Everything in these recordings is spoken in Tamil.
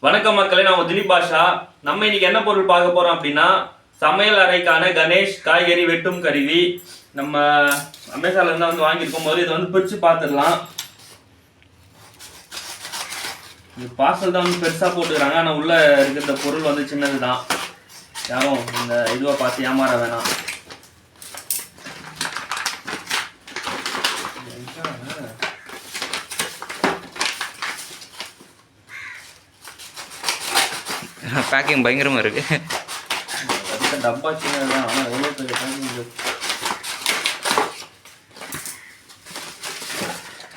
வணக்கம் மக்களே, நான் திலீப் பாஷா. நம்ம இன்னைக்கு என்ன பொருள் பார்க்க போறோம் அப்படின்னா, சமையல் அறைக்கான கணேஷ் காய்கறி வெட்டும் கருவி. நம்ம அமேசான்ல இருந்து வந்து வாங்கியிருக்கும் போது இதை வந்து பிரிச்சு பார்த்துடலாம். இது பார்சல் தான் வந்து பெருசா போட்டுக்கிறாங்க, ஆனால் உள்ள இருக்கிற பொருள் வந்து சின்னது தான். யாரும் இந்த இதுவை பார்த்து ஏமாற வேணாம். பேக்கிங் பயங்கரமாக இருக்கு. டப்பா சின்னதான், ஆனால் எவ்வளோ பெரிய பேக்கிங் இருக்கு.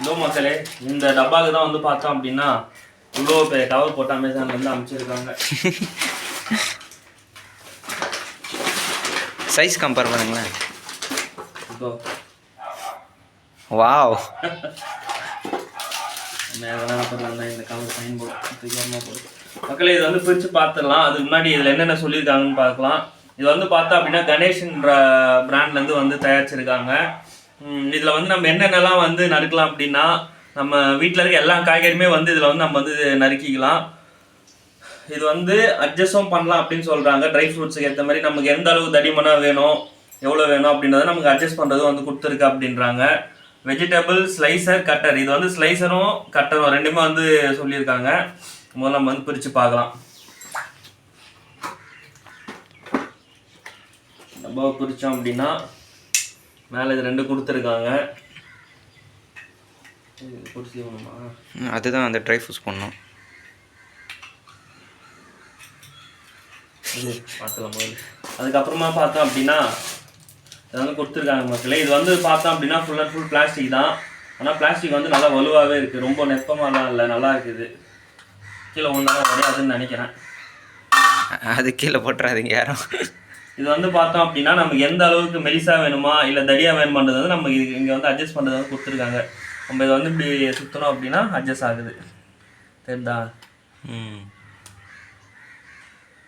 இதோ மக்களே, இந்த டப்பாவுக்கு தான் வந்து பார்த்தோம் அப்படின்னா இவ்வளோ பெரிய கவர் போட்டு அமேசான்ல இருந்து அமைச்சிருக்காங்க. சைஸ் கம்பேர் பண்ணுங்களேன். இதோ வாவ். இந்த கவர் ஃபைன் போடும். மக்களே, இதை வந்து பிரித்து பார்த்துடலாம். அதுக்கு முன்னாடி இதில் என்னென்ன சொல்லியிருக்காங்கன்னு பார்க்கலாம். இது வந்து பார்த்தா அப்படின்னா கணேஷ்ன்ற பிராண்ட்லேருந்து வந்து தயாரிச்சிருக்காங்க. இதில் வந்து நம்ம என்னென்னலாம் வந்து நறுக்கலாம் அப்படின்னா, நம்ம வீட்டில் இருக்க எல்லா காய்கறியுமே வந்து இதில் வந்து நம்ம வந்து நறுக்கிக்கலாம். இது வந்து அட்ஜஸ்டும் பண்ணலாம் அப்படின்னு சொல்கிறாங்க. ட்ரை ஃப்ரூட்ஸுக்கு ஏற்ற மாதிரி நமக்கு எந்த அளவு தடிமனாக வேணும், எவ்வளோ வேணும் அப்படின்றத நமக்கு அட்ஜஸ்ட் பண்ணுறது வந்து கொடுத்துருக்கு அப்படின்றாங்க. வெஜிடபிள் ஸ்லைசர் கட்டர், இது வந்து ஸ்லைசரும் கட்டரும் ரெண்டுமே வந்து சொல்லியிருக்காங்க. முதல்ல நம்ம வந்து பிரித்து பார்க்கலாம். டப்பாவை பிரித்தோம் அப்படின்னா மேலே இது ரெண்டு கொடுத்துருக்காங்க. அதுதான் அந்த ட்ரை ஃப்ரூட்ஸ் பண்ணணும். இது பார்த்துக்கலாம் முதல்ல. அதுக்கப்புறமா பார்த்தோம் அப்படின்னா இது வந்து கொடுத்துருக்காங்க மக்களே. இது வந்து பார்த்தோம் அப்படின்னா ஃபுல் அண்ட் ஃபுல் பிளாஸ்டிக் தான். ஆனால் பிளாஸ்டிக் வந்து நல்லா வலுவாகவே இருக்குது, ரொம்ப நெப்பமாலாம் இல்லை, நல்லா இருக்குது. கீழே ஒன்றாலும் உடையாதுன்னு நினைக்கிறேன். அது கீழே போட்டுறாதீங்க யாரும். இது வந்து பார்த்தோம் அப்படின்னா நமக்கு எந்த அளவுக்கு மெலிசா வேணுமா இல்லை தடியாக வேணுமான்றது வந்து நம்ம இங்கே வந்து அட்ஜஸ்ட் பண்ணுறது வந்து கொடுத்துருக்காங்க. நம்ம இதை வந்து இப்படி சுற்றணும் அப்படின்னா அட்ஜஸ்ட் ஆகுது, தெரியுதா?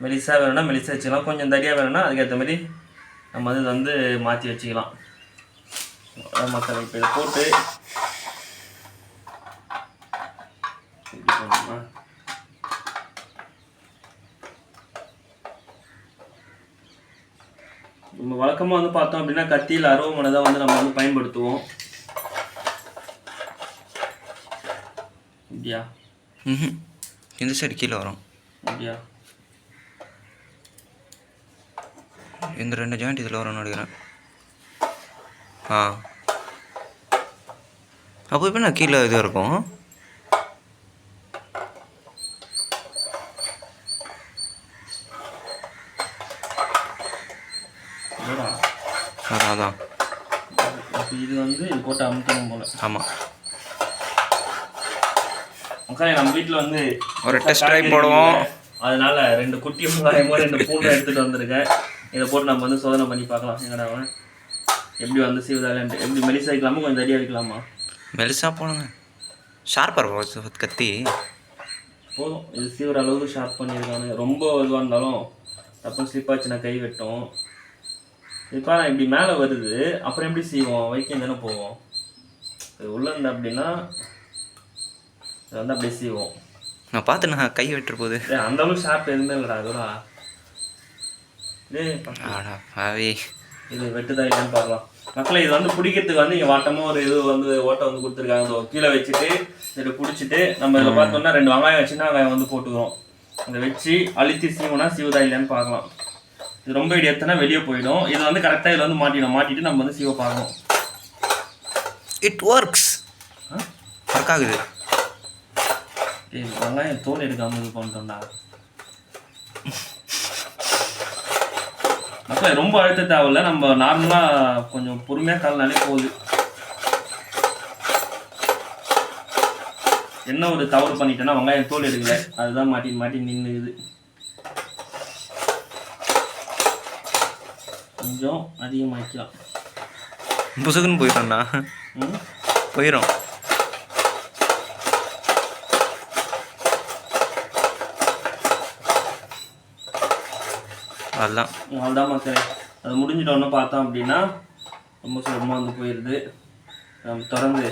மெலிசா வேணும்னா மெலிசா வச்சுக்கலாம், கொஞ்சம் தடியாக வேணும்னா அதுக்கேற்ற மாதிரி நம்ம வந்து இதை வந்து மாற்றி வச்சுக்கலாம். மக்கள் இப்போ இதை போட்டு நம்ம வழக்கமாக வந்து பார்த்தோம் அப்படின்னா கத்தியில் அருவமனை தான் வந்து நம்ம வந்து பயன்படுத்துவோம். அப்படியா? இந்த சைடு கீழே வரும். அப்படியா? இந்த ரெண்டு ஜாயிண்ட் இதில் வரும்னு நினைக்கிறேன். அப்போ இப்போ நான் கீழே இது இருக்கும். அதான் இது வந்து இது போட்டு அமுத்தணும் போல. ஆமாம் மக்களே, நம்ம வீட்டில் வந்து ஒரு டெஸ்ட் ட்ரைவ் போடுவோம். அதனால ரெண்டு குட்டி வெங்காயமோ ரெண்டு பூண்டை எடுத்துகிட்டு வந்திருக்கேன். இதை போட்டு நம்ம வந்து சோதனை பண்ணி பார்க்கலாம். எங்கடா எப்படி வந்து சீவுதாலன்ட்டு, எப்படி மெலிசா வைக்கலாமா கொஞ்சம் தடியாக வைக்கலாமா? மெலிசா போடுங்க, ஷார்ப்பாக கத்தி போதும். இது சீவுற அளவுக்கு ஷார்ப் பண்ணியிருக்காங்க. ரொம்ப இதுவாக இருந்தாலும் தப்பு ஸ்லிப் ஆச்சுன்னா கை வெட்டும். இப்போ நான் இப்படி மேலே வருது, அப்புறம் எப்படி செய்வோம்? வைக்கம் தானே போவோம். இது உள்ள இருந்து அப்படின்னா இதை வந்து அப்படியே செய்வோம். நான் பார்த்து நான் கை வெட்டுற போது அந்த அளவுக்கு ஷார்ப் எதுவுமே இல்லைடா. அதோடா இது வெட்டுதா இல்லைன்னு பார்க்கலாம். மக்களை, இது வந்து பிடிக்கிறதுக்கு வந்து இங்கே வாட்டமாக ஒரு இது வந்து ஓட்டை வந்து கொடுத்துருக்காங்க. கீழே வச்சுட்டு இதை பிடிச்சிட்டு நம்ம இதில் பார்த்தோம்னா ரெண்டு வெங்காயம் வச்சுன்னா வெங்காயம் வந்து போட்டுக்கிறோம். இதை வச்சு அழுத்தி சீவுனா சீவுதா இல்லைன்னு பார்க்கலாம். இது ரொம்ப இடி எடுத்தனா வெளியே போயிடும். இது வந்து கரெக்டாக இதில் வந்து மாட்டிட்டு நம்ம வந்து சீவை பார்க்கணும். It works. ஒர்க் ஆகுது. வெங்காயம் தோல் எடுக்காமல் இது பண்ணிட்டோம்டா. மக்களே, ரொம்ப அழுத்த தேவையில்ல, நம்ம நார்மலாக கொஞ்சம் பொறுமையாக கால்னாலே போகுது. என்ன ஒரு தவறு பண்ணிட்டேன்னா வெங்காயம் தோல் எடுக்கல, அதுதான் மாட்டி நின்றுக்குது. கொஞ்சம் அதிகமாக்கலாம். புசுக்குன்னு போயிடும்ண்ணா. போயிடும். அதுதான் மக்களே. அது முடிஞ்சிட்டோன்னு பார்த்தோம் அப்படின்னா ரொம்ப சுலபமாக வந்து போயிடுது. நம்ம தொடர்ந்து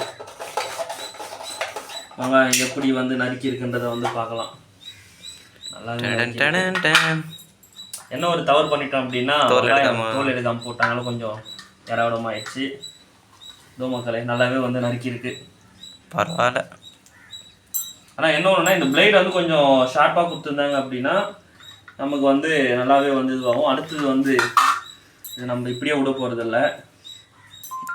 வெங்காயம் எப்படி வந்து நறுக்கி இருக்குன்றதை வந்து பார்க்கலாம். என்ன ஒரு தவறு பண்ணிட்டோம் அப்படின்னா தோல் எடுக்காம போட்டாங்களும் கொஞ்சம் இறவடமாக ஆயிடுச்சு. இதோ மக்களே நல்லாவே வந்து நறுக்கியிருக்கு. பரவாயில்ல. ஆனால் என்ன ஒன்றுனா இந்த பிளேட் வந்து கொஞ்சம் ஷார்ப்பாக கொடுத்துருந்தாங்க அப்படின்னா நமக்கு வந்து நல்லாவே வந்து இதுவாகும். அடுத்தது வந்து இது நம்ம இப்படியே விட போகிறதில்ல.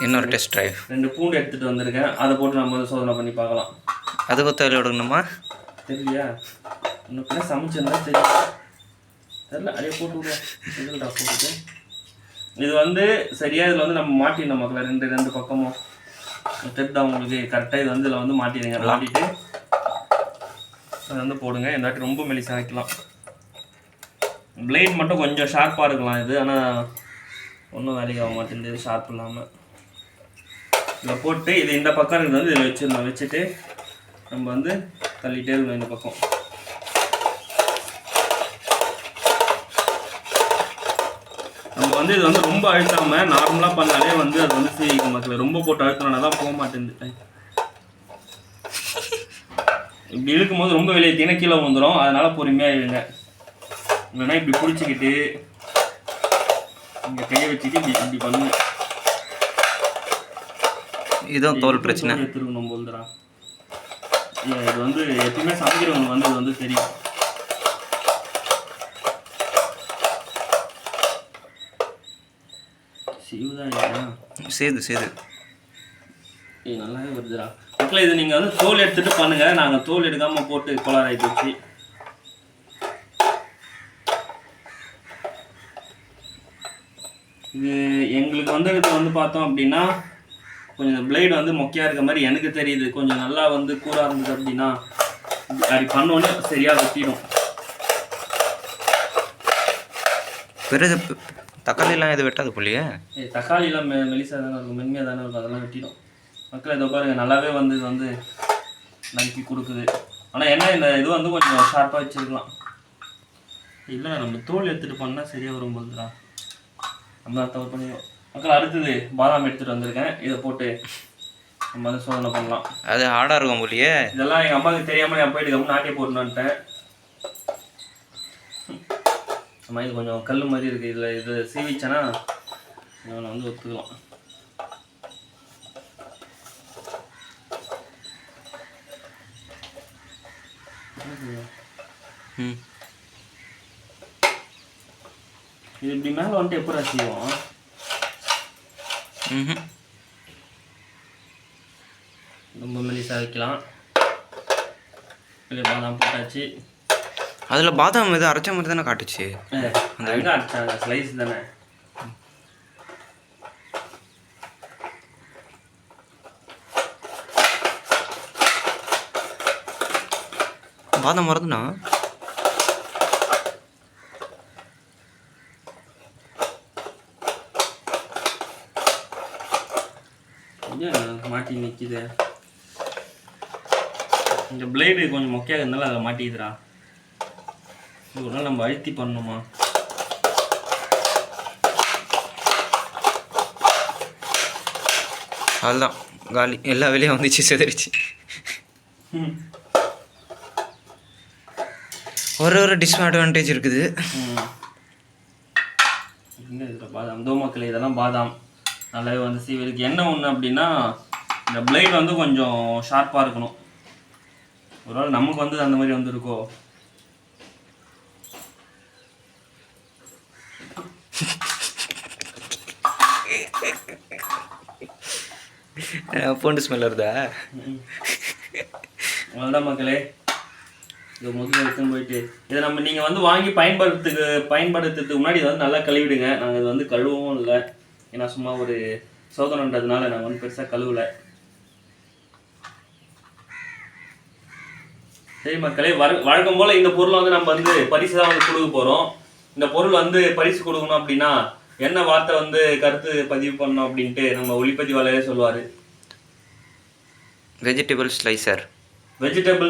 இன்னொரு டெஸ்ட் ட்ரைவ். 2 பூண்டு எடுத்துகிட்டு வந்திருக்கேன். அதை போட்டு நம்ம வந்து சோதனை பண்ணி பார்க்கலாம். அது கொத்த விடணுமா தெரியலையா? இன்னும் சமைச்சிருந்தா தெரியும். தெரியல அப்படியே போட்டு விடுவோம். எதுலடா போட்டுட்டு இது வந்து சரியாக இதில் வந்து நம்ம மாட்டிடணும் மக்களை. 2 பக்கமும் தெரியுதா உங்களுக்கு? கரெக்டாக இது வந்து இதில் வந்து மாட்டிடுங்க. மாட்டிட்டு அதை வந்து போடுங்க. இந்த வாட்டி ரொம்ப மெலிசா வைக்கலாம். பிளேட் மட்டும் கொஞ்சம் ஷார்ப்பாக இருக்கலாம் இது. ஆனால் ஒன்றும் வேலைக்கு ஆக மாட்டேங்குது ஷார்ப் இல்லாமல். இதில் போட்டு இது இந்த பக்கம் இருக்குது வந்து இதில் வச்சிடணும். வச்சுட்டு நம்ம வந்து தள்ளிகிட்டே இருக்கணும் இந்த பக்கம். நம்ம வந்து இது வந்து ரொம்ப அழுத்தாமல் நார்மலாக பண்ணாலே வந்து அது வந்து சீக்கிரம் மக்கள். ரொம்ப போட்டு அழுத்தினா தான் போக மாட்டேங்குது. இப்படி இழுக்கும்போது ரொம்ப வெளியே தீனா கீழே வந்துடும். அதனால் பொறுமையாக இழுங்க. இல்லைன்னா இப்படி பிடிச்சிக்கிட்டு இங்கே கையை வச்சுட்டு இப்படி பண்ணுங்க. இதுவும் தோல் பிரச்சனை. எடுத்துருக்கணும் போல்துரா. இது வந்து எப்பவுமே சமைக்கிறவங்க வந்து இது வந்து தெரியும். சேது நல்லாவே வருதுடா மக்களே. இது நீங்கள் வந்து தோல் எடுத்துட்டு பண்ணுங்க. நாங்கள் தோல் எடுக்காம போட்டு கோளாறு வச்சு இது எங்களுக்கு வந்து இது வந்து பார்த்தோம் அப்படின்னா கொஞ்சம் பிளேடு வந்து மொக்கையாக இருக்க மாதிரி எனக்கு தெரியுது. கொஞ்சம் நல்லா வந்து கூராக இருந்தது அப்படின்னா அப்படி பண்ணோன்னே சரியாக வெட்டிடும். பிறகு தக்காளிலாம் எது வெட்டாது போலியே. தக்காளிலாம் மெலிசாக தானே இருக்கும், மென்மையாக தானே இருக்கும். அதெல்லாம் வெட்டிடும் மக்கள். இதை பாருங்க நல்லாவே வந்து இது வந்து நறுக்கி கொடுக்குது. ஆனால் என்ன இந்த இது வந்து கொஞ்சம் ஷார்ப்பாக வச்சுருக்கலாம். இல்லை நம்ம தோல் எடுத்துகிட்டு பண்ணால் சரியாக வரும்போதுடா நம்ம தான் தவறு பண்ணிடுவோம் மக்கள். அடுத்தது பாதாம் எடுத்துகிட்டு வந்திருக்கேன். இதை போட்டு நம்ம வந்து சோதனை பண்ணலாம். அது ஹார்டாக இருக்கும் போலியே. இதெல்லாம் எங்கள் அம்மாவுக்கு தெரியாமல் நான் போயிட்டு கம்மி நாட்டியே போட்டுனான்ட்டேன். நம்ம இது கொஞ்சம் கல் மாதிரி இருக்குது. இதில் இது சீவிச்சேன்னா நான் வந்து ஒத்துக்கலாம். இது இப்படி மேலே வந்துட்டு எப்போ செய்வோம்? ரொம்ப மெலிசாக வைக்கலாம். இல்லை பாதாம் போட்டாச்சு. அதில் பாதாம் இது அரைச்ச மாதிரி தானே காட்டுச்சு. அந்த எங்கே அரைச்சாங்க? ஸ்லைஸ் தானே. பாதாம் வருதுண்ணா. மாட்டி நிற்கிது. இந்த பிளேடு கொஞ்சம் மொக்கையாக இருந்தாலும் அதில் மாட்டிக்குதுடா. ஒரு நாள் நம்ம அழுத்தி பண்ணணுமா? அதுதான் காலி. எல்லா வேலையும் வந்துச்சு, செதறிச்சு. ஒரு டிஸ்அட்வான்டேஜ் இருக்குது. இதில் பாதாம் தோமக்கல் இதெல்லாம் பாதாம் நல்லாவே வந்து சீவிருக்கு. என்ன ஒன்று அப்படின்னா இந்த பிளேட் வந்து கொஞ்சம் ஷார்ப்பாக இருக்கணும். ஒரு நாள் நமக்கு வந்து அந்த மாதிரி வந்துருக்கோ. பூண்டு ஸ்மெல் வருதா? அவ்வளோதான் மக்களே. இது முதல்ல எடுத்துன்னு போயிட்டு இதை நம்ம நீங்கள் வந்து வாங்கி பயன்படுத்துறதுக்கு முன்னாடி இதை வந்து நல்லா கழுவிடுங்க. நாங்கள் இது வந்து கழுவவும் இல்லை. ஏன்னா சும்மா ஒரு சோதனைன்றதுனால நாங்கள் வந்து பெருசாக கழுவலை. சரி மக்களே, வழக்கம் போல் இந்த பொருளை வந்து நம்ம வந்து பரிசு தான் வந்து கொடுக்க போகிறோம். இந்த பொருள் வந்து பரிசு கொடுக்கணும் அப்படின்னா என்ன வார்த்தை வந்து கருத்து பதிவு பண்ணணும் அப்படின்ட்டு நம்ம ஒளிப்பதிவாளரே சொல்லுவார். வெஜிடபிள்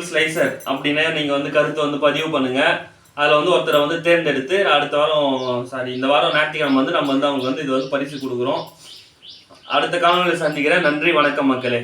ஸ்லைசர் அப்படின்னா நீங்கள் வந்து கருத்து வந்து பதிவு பண்ணுங்கள். அதில் வந்து ஒருத்தரை வந்து தேர்ந்தெடுத்து அடுத்த வாரம் இந்த வாரம் ஞாயிற்றுக்கிழமை வந்து நம்ம வந்து அவங்களுக்கு வந்து இது வந்து பரிசு கொடுக்குறோம். அடுத்த காணொலியில் சந்திக்கிறேன். நன்றி, வணக்கம் மக்களே.